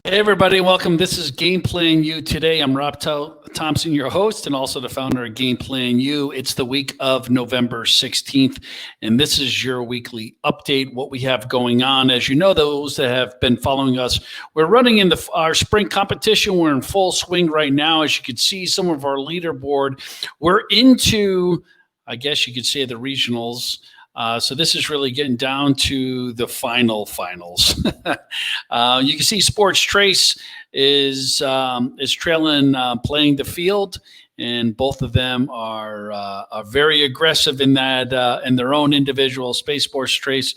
Hey everybody, welcome. This is GamePlanU. Today I'm Rob Thompson, your host, and also the founder of GamePlanU. It's the week of November 16th, and this is your weekly update, what we have going on. As you know, those that have been following us, we're running in our spring competition. We're in full swing right now. As you can see, some of our leaderboard, we're into, I guess you could say, the regionals. So this is really getting down to the finals. You can see Sports Trace is trailing playing the field, and both of them are very aggressive in that in their own individual space. Sports Trace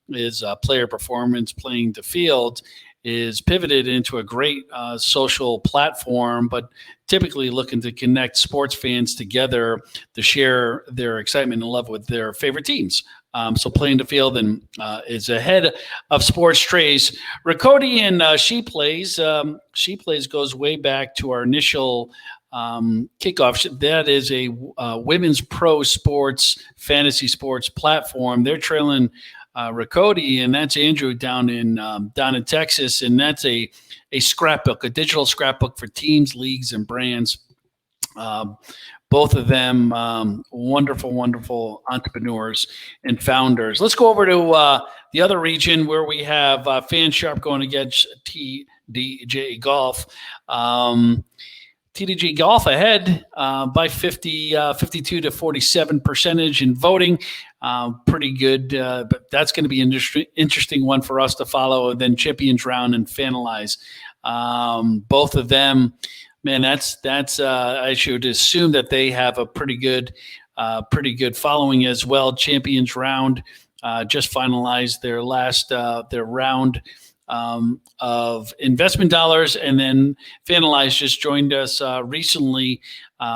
is player performance. Playing the field is pivoted into a great social platform, but typically looking to connect sports fans together to share their excitement and love with their favorite teams. So Playing the Field and is ahead of Sports Trace. Rakodi and She Plays goes way back to our initial kickoff. That is a women's pro sports, fantasy sports platform. They're trailing Rakodi, and that's Andrew down in Texas, and that's a scrapbook, a digital scrapbook for teams, leagues, and brands. Both of them wonderful entrepreneurs and founders. Let's go over to the other region where we have Fansharp going against TDJ Golf. TDJ Golf ahead by 52 to 47% in voting. Pretty good, but that's going to be an interesting one for us to follow. And then Champions Round and Finalize. Both of them, man, that's I should assume that they have a pretty good following as well. Champions Round just finalized their last their round of investment dollars, and then Finalize just joined us recently.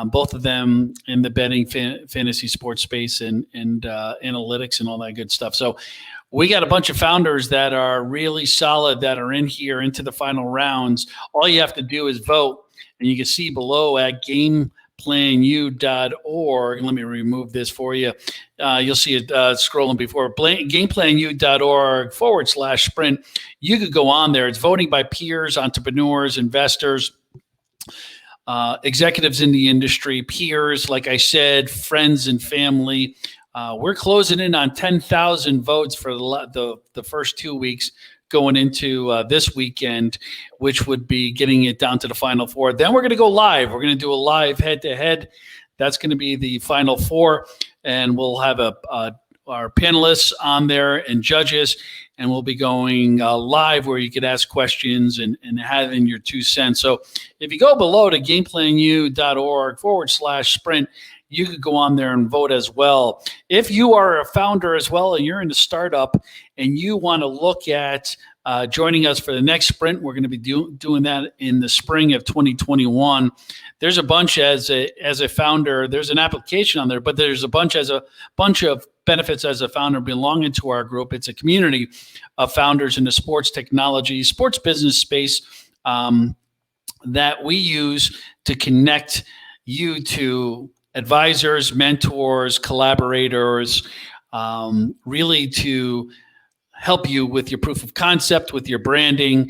Both of them in the betting fantasy sports space and analytics and all that good stuff. So we got a bunch of founders that are really solid that are in here into the final rounds. All you have to do is vote, and you can see below at GamePlanU.org. Let me remove this for you. You'll see it scrolling before. GamePlanU.org/sprint. You could go on there. It's voting by peers, entrepreneurs, investors, executives in the industry, peers, like I said, friends and family. We're closing in on 10,000 votes for the first 2 weeks going into this weekend, which would be getting it down to the final four. Then we're going to go live. We're going to do a live head-to-head. That's going to be the final four, and we'll have our panelists on there and judges, and we'll be going live where you could ask questions and have in your 2 cents. So if you go below to GamePlanU.org/sprint, you could go on there and vote as well. If you are a founder as well and you're in a startup and you want to look at joining us for the next sprint, we're going to be doing that in the spring of 2021. There's a bunch as a founder. There's an application on there, but there's a bunch of benefits as a founder belonging to our group. It's a community of founders in the sports technology, sports business space that we use to connect you to advisors, mentors, collaborators, really to help you with your proof of concept, with your branding,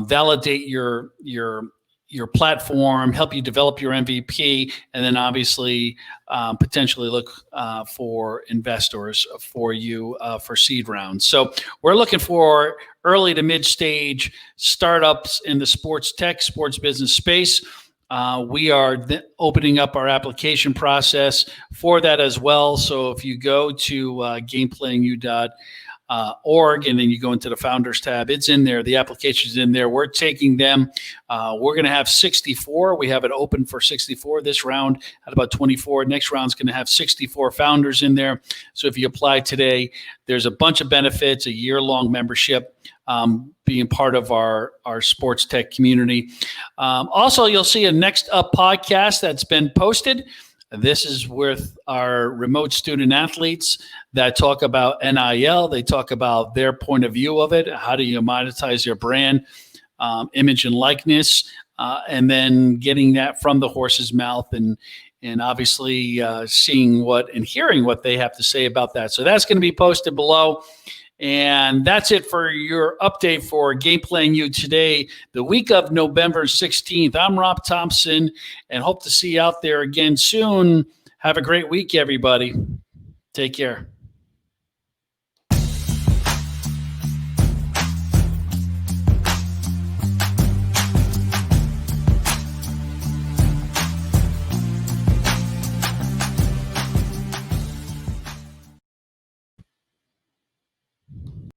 validate your platform, help you develop your MVP, and then obviously potentially look for investors for you for seed rounds. So we're looking for early to mid-stage startups in the sports tech, sports business space. We are opening up our application process for that as well. So if you go to GamePlanU.org and then you go into the Founders tab, it's in there. The application's in there. We're taking them. We're going to have 64. We have it open for 64 this round at about 24. Next round's going to have 64 founders in there. So if you apply today, there's a bunch of benefits, a year-long membership, being part of our sports tech community. Also, you'll see a Next Up podcast that's been posted. This is with our remote student athletes that talk about NIL. They talk about their point of view of it. How do you monetize your brand, image and likeness, and then getting that from the horse's mouth and obviously seeing what and hearing what they have to say about that. So that's going to be posted below. And that's it for your update for GamePlanU today, the week of November 16th. I'm Rob Thompson, and hope to see you out there again soon. Have a great week, everybody. Take care.